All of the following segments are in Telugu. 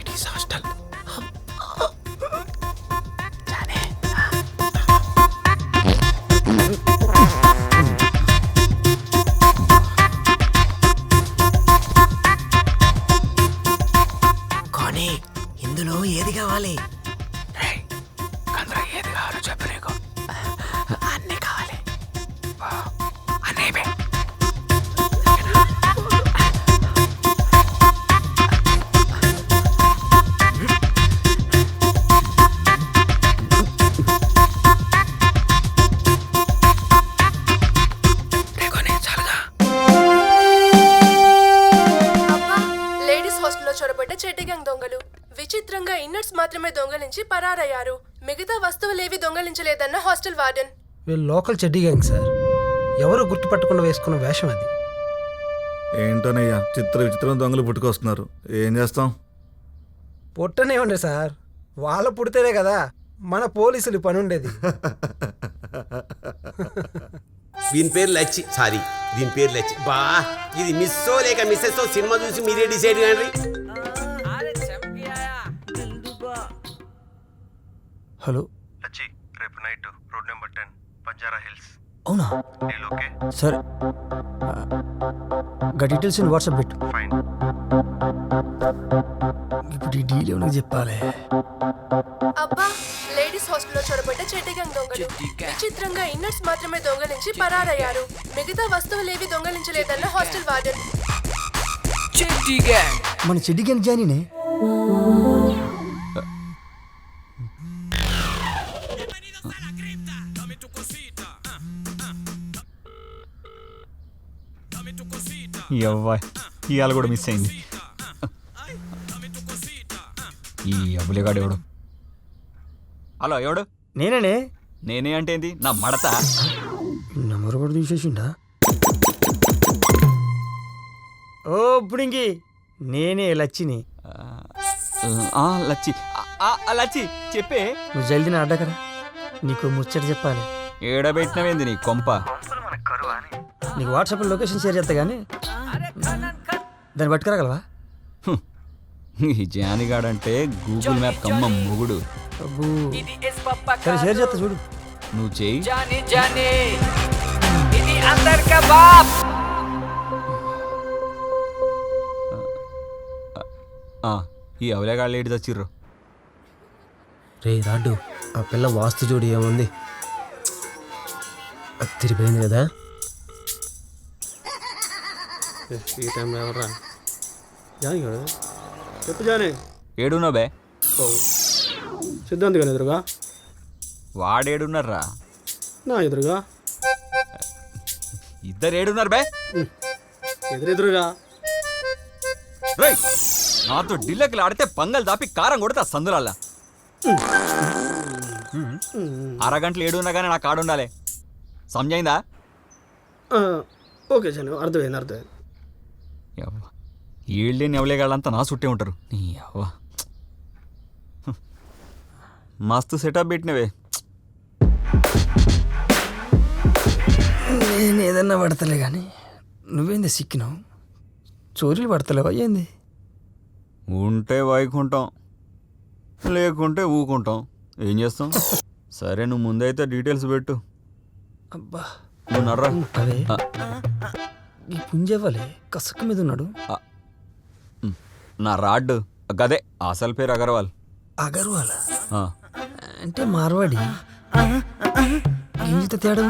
Ladies hostel. కానీ ఇందులో ఏది కావాలి? అందులో ఏది కావాలో చెప్పు. నీకు అన్నీ కావాలి. అన్నీ చెడ్డి గ్యాంగ్ దొంగలు విచిత్రంగా ఇన్నర్స్ మాత్రమే దొంగలించి పరారయ్యారు. మిగతా వస్తువులేవి దొంగలించలేదన్న హాస్టల్ వార్డెన్. వీళ్ళు లోకల్ చెడ్డి గ్యాంగ్ సార్. ఎవరు గుర్తుపట్టకుండా వేసుకున్న వేషం అది. ఏంటోనయ్యా విచిత్రం దొంగలు పుట్టుకొస్తున్నారు. ఏం చేస్తాం? పుట్టనే ఉండే సార్. వాళ్ళ పుడితేనే కదా మన పోలీసులు పని ఉండేది. దీని పేరు లచ్చి. సారీ, దీని పేరు లచ్చి. బా, ఇది మిస్సో లేక మిస్సెస్ సినిమా చూసి మీరే డిసైడ్ కండి. హలో లచ్చి, రేపు night road number 10 Banjara Hills. అవునా? Deal okay? సరే, డీటెయిల్స్ వాట్సాప్ పెట్టు. ఫైన్. ఇప్పుడు ఈ డీల్ ఏమన్నా చెప్పాలి. అబ్బా, లేడీస్ హాస్టల్లో చొరబడ్డ చెడ్డి గ్యాంగ్ దొంగలు విచిత్రంగా ఇన్నర్స్ మాత్రమే దొంగలించి పరారయ్యారు. మిగతా వస్తువులేవి దొంగలించలేదన్న హాస్టల్ వార్డెన్. మన చెడ్డి గ్యాంగ్ జానీనే. ఇవాళ కూడా మిస్ అయింది. ఈ అబ్బులేగాడు ఎవడు? హలో, ఎవడు? నేనే. నేనే అంటే ఏంది? నా మడత నెంబర్ కూడా తీసేసిండా? ఓ ఇప్పుడింకి నేనే లచ్చిని. లచ్చి. లచ్చి చెప్పే. నువ్వు జల్దీ నా అడ్డకరా, నీకు ముచ్చట చెప్పాలి. ఏడబెట్టినవేంది నీ కొంప? నీకు వాట్సాప్లో లొకేషన్ షేర్ చేస్తా కానీ దాన్ని పట్టుకురాగలవా? ఈ జానిగాడంటే గూగుల్ మ్యాప్ కమ్మ మొగుడు. సరే, షేర్ చేస్తా చూడు. నువ్వు చెయ్యి. ఈ అవలేగాళ్ళు ఏడు తెచ్చిర్రు. రే రాడ్డు, ఆ పిల్ల వాస్తు చూడు ఏముంది. తిరిగిపోయింది కదా. ఈ టైంలో ఎవర్రా? జాని కదా, చెప్పు జాని. ఏడున్నావు బే? సిద్ధాంత్ గారు ఎదురుగా. వాడేడున్నారా? నా ఎదురుగా. ఇద్దరు ఏడున్నారు బే? ఎదురుగా. నాతో డిల్లకి ఆడితే పంగల్ దాపి కారం కొడతా సందులల్లా. అరగంటలు ఏడున్నా కానీ నాకు ఆడుండాలి. సమజైందా? ఓకే జాని, అర్థమైంది. ఈళ్ళని ఎవలేగాళ్ళంతా నా చుట్టే ఉంటారు. నీ అవ్వ మస్తు సెటప్ పెట్టినవే. నేను ఏదన్నా పడతలే కానీ నువ్వేంది సిక్కినావు? చోరీలు పడతలేవా ఏంది? ఉంటే వైకుంటాం, లేకుంటే ఊకుంటాం. ఏం చేస్తాం? సరే, నువ్వు ముందైతే డీటెయిల్స్ పెట్టు. అబ్బా, నువ్వు నర్రా. అదే ఈ పుంజేవాలే కసక్క మీద ఉన్నాడు. నా రాడ్ గదే, అసలు పేరు అగర్వాల్. అగర్వాల్ అంటే మార్వాడి. ఇంత తేడా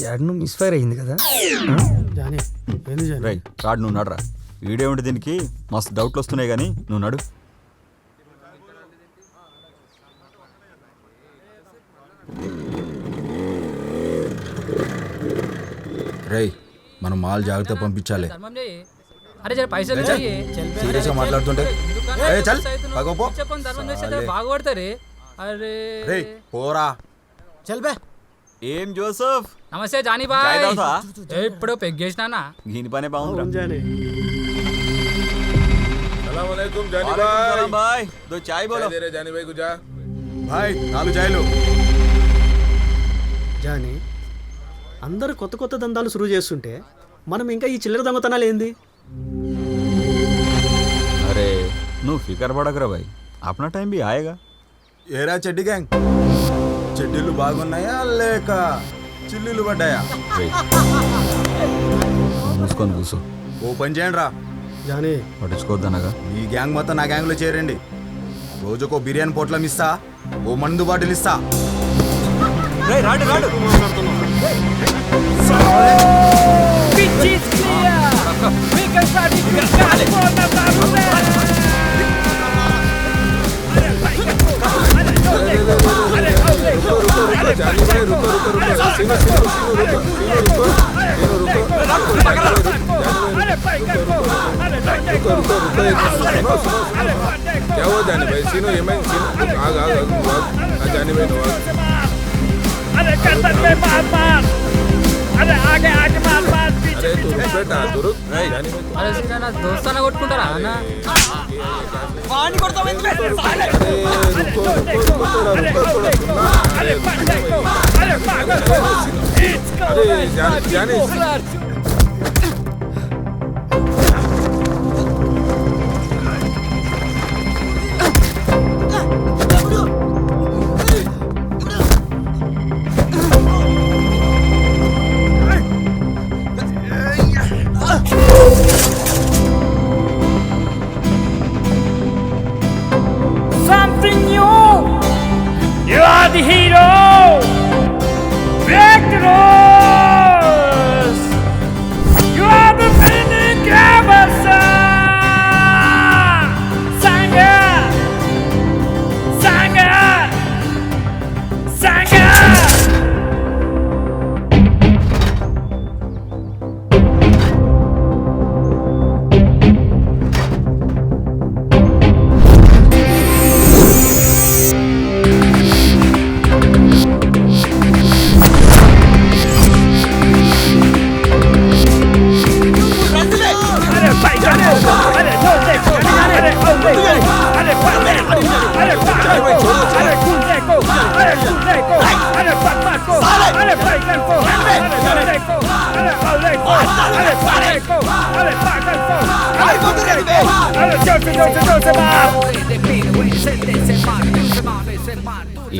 యాడ్ను మిస్ఫైర్ అయింది కదా. రాడ్ నువ్వు నడరా. వీడియో ఉంటే దీనికి మస్తు డౌట్లు వస్తున్నాయి కానీ నువ్వు నడు. రేయ్, మనం మాల్ జాగ్రత్త పంపించాలి. అరే జర పైసలు సీరియస్ గా మాట్లాడుతుంటే బాగుపడతారే. అరే పోరా. చల్ బే. ఏం జోసఫ్? నమస్తే జానీ బాయ్. ఇప్పుడు పెగ్గేసినా దీని పనే బాగుంది. జానీ, అందరు కొత్త కొత్త దందాలు సురువు చేస్తుంటే మనం ఇంకా ఈ చిల్లర దొంగతనాలు ఏంది? అరే నువ్వు ఫికర్ పడకరా భాయ్ అప్నా టైం బి ఆయేగా. ఏరా చెడ్డి గ్యాంగ్, చెడ్డీలు బాగున్నాయా లేక చిల్లులు పడ్డాయా? రేయ్, మూసుకొని కూర్చో. ఓ పని చేయండి రా, జానీ పట్టించుకోవద్దనగా. ఈ గ్యాంగ్ మొత్తం నా గ్యాంగ్లో చేరండి. రోజుకో బిర్యానీ పొట్లం ఇస్తా, ఓ మందు బాటిల్ ఇస్తా. రాడు రాడు क्या हुआ जाने भाई? सीनो ये मैं सीनो आग आग आग जाने भाई नो अरे कर्तन में मार अरे आगे आगे मार अरे तू रुक बेटा तू रुक जाने भाई అరే సీనా దోస్తాన కొట్టుకుంటారా అన్న? अरे जाने something new. You are the hero. Break the rules. You are the winning Gabasa. Sanga. Sanga. Sanga.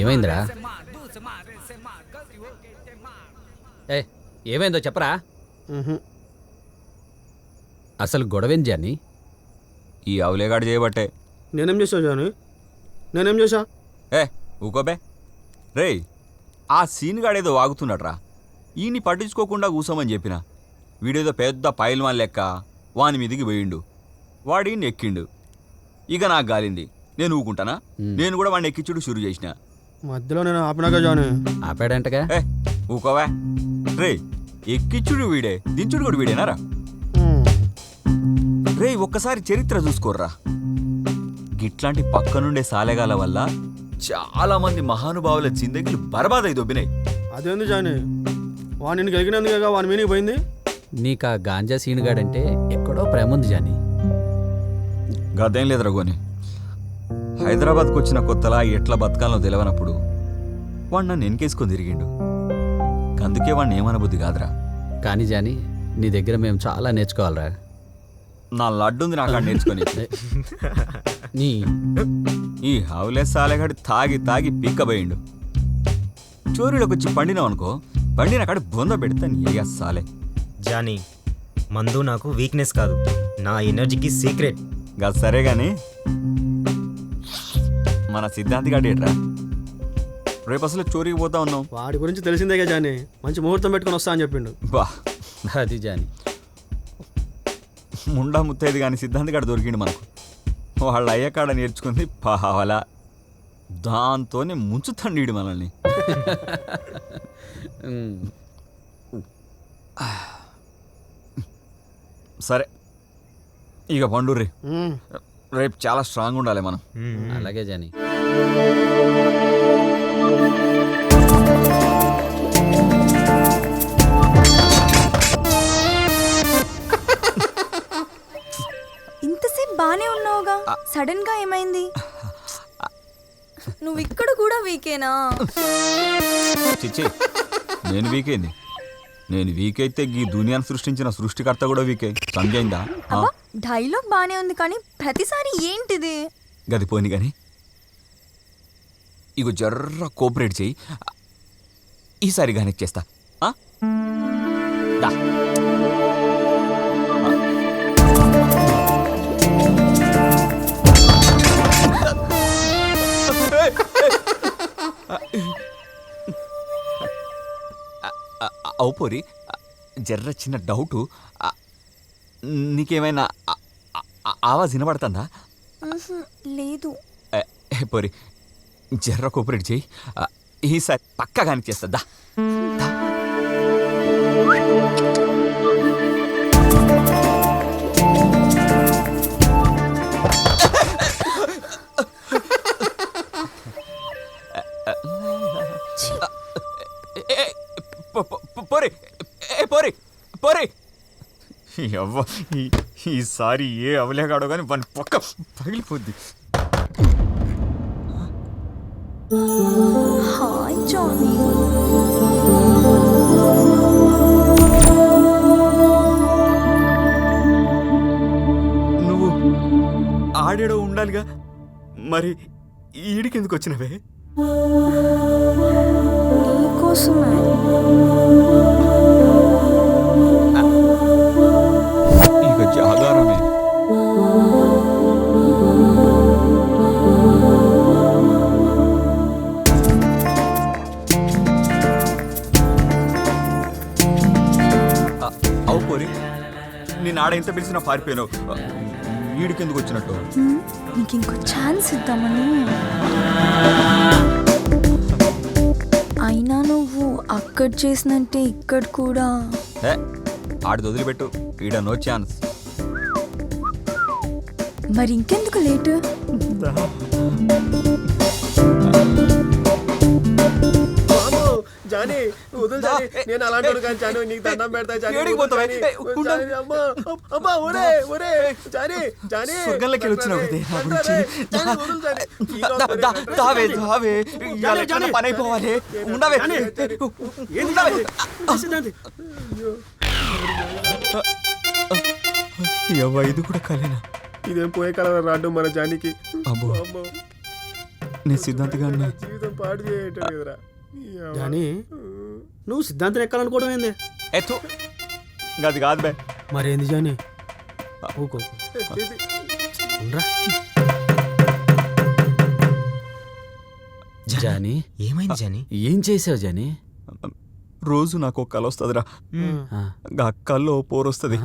ఏమైందిరా? ఏ ఏమైందో చెప్పరా? అసలు గొడవేం జాని? ఈ అవులేగాడు చేయబట్టే. నేనేం చేసావు జానీ? నేనేం చేశా? ఏ ఊకోబే. రేయ్, ఆ సీన్ గాడేదో వాగుతున్నాడ్రా, ఈయన్ని పట్టించుకోకుండా కూసోమని చెప్పిన. వీడేదో పెద్ద పైల్వాన్ లెక్క వాని మీదికి పోయిండు, వాడిని ఎక్కిండు. ఇక నాకు గాలింది, నేను ఊకుంటానా? నేను కూడా వాడిని ఎక్కించుడు షురు చేసిన. మధ్యలో నేను ఆపినాగా జానీ. ఆపాడంటగా? ఏ ఊకోవా. రే, ఎక్కిచ్చుడు వీడే, దించుడు కూడా వీడేనారా? రే, ఒక్కసారి చరిత్ర చూసుకోర్రా. గిట్లాంటి పక్కనుండే సాలెగాల వల్ల చాలా మంది మహానుభావుల జిందగీలు బర్బాదై దొబ్బినాయి. అదేంది జానీ? వాడు నిన్ను గెలిగినందుకేగా వాని మీనికి పోయింది. నీకు ఆ గాంజా సీనుగాడంటే ఎక్కడో ప్రేమ ఉంది జానీ. గదేం లేదు రఘుని. హైదరాబాద్కు వచ్చిన కొత్తలా ఎట్లా బతకాలో తెలియనప్పుడు వాడు నన్ను ఎన్కేసుకొని తిరిగిండు. అందుకే వాడిని ఏమనబుద్ధి కాదురా. కానీ జానీ, నీ దగ్గర మేము చాలా నేర్చుకోవాలరా. నా లడ్డుంది నాకు ఆడ నేర్చుకొని. నీ ఈ హౌలే సాలెగాడి తాగి తాగి పీక్కబోయిండు. చోరీలోకి వచ్చి పండినావనుకో, పండిన కాడ బొంద పెడితే నీ సాలే. జానీ, మందు నాకు వీక్నెస్ కాదు, నా ఎనర్జీకి సీక్రెట్. గా సరే గాని మన సిద్ధాంతి గాడేట్రా? రేపు అసలు చోరీకి పోతా ఉన్నాం. వాడి గురించి తెలిసిందేగా జానీ, మంచి ముహూర్తం పెట్టుకొని వస్తా అని చెప్పిండు. బా, అది జానీ. ముండా ముత్తైది కానీ సిద్ధాంతి గాడు దొరికిండు మనకు. వాళ్ళ అయ్యకాడ నేర్చుకుంది పావలా, దాంతోనే ముంచుతండీడు మనల్ని. సరే ఇక పండుర్రి, రేపు చాలా స్ట్రాంగ్ ఉండాలి మనం. అలాగే జానీ. ఇంతసేపు బానే ఉన్నావుగా, సడన్ గా ఏమైంది? నువ్వు ఇక్కడ కూడా వీకేనా? చిచ్చి, నేను వీకేంది? నేను వీక్ అయితే ఈ దునియాను సృష్టించిన సృష్టికర్త కూడా వీకే సంజయిందా అబ్బా డైలాగ్ బానే ఉంది కానీ ప్రతిసారి ఏంటిది? గది పోని కానీ ఇగో జర్ర కోఆపరేట్ చేయి, ఈసారి కనెక్ట్ చేస్తా. ఆ? దా. అవుపోరి జర్ర చిన్న డౌటు, నీకేమైనా ఆవాజ్ వినబడుతుందా? లేదు. పోరి జర్ర కోఆపరేట్ చేయి, ఈసారి పక్కా కనెక్ట్ చేస్తా. పోరి పోరి పోరి అవ్వ, ఈసారి ఏ అవలేగాడో కానీ వాని పక్క పగిలిపోద్ది. Hi Johnny. నువ్వు ఆడేడో ఉండాలిగా, మరి ఈడికెందుకు వచ్చినవే? నీకోసమే. ఇక జాగారమే. అవు పోరి, నేను ఆడ ఎంత పిలిచినా పారిపోయాను, ఈడికెందుకు వచ్చినట్టు? నీకు ఇంకో ఛాన్స్ ఇద్దామని. అయినా నువ్వు అక్కడ చేసినంటే ఇక్కడ కూడా. ఆడిది వదిలిపెట్టు, ఈడ నో ఛాన్స్. మరి ఇంకెందుకు లేటు? జానీ వదులు జానీ, నేను అలాంటి కానీ జానీ నీకు దండం పెడతా జానీ. అమ్మా ఒరే ఒరే జానీ జానీ స్వర్గంలోకి వచ్చినావు కదే నా గురించి. పని అయిపోవాలి. ఉండవే అవ్వ, ఇది కూడా కలేనా? ఇదేం పోయే కాలం రాడు మన జానీకి. అబ్బో, నేను సిద్ధాంత్ గారిని జీవితం పాడు చేయటం కదరా. జానీ నువ్వు సిద్ధాంతం ఎక్కాలనుకోవడం ఏంది? ఎత్తు గది కాదు బే. మరేంది జానీ? ఊకో జానీ, ఏమైంది జానీ? ఏం చేసావు జానీ? రోజు నాకు ఒక కళ వస్తుందిరా, కల్లో పోరొస్తుంది.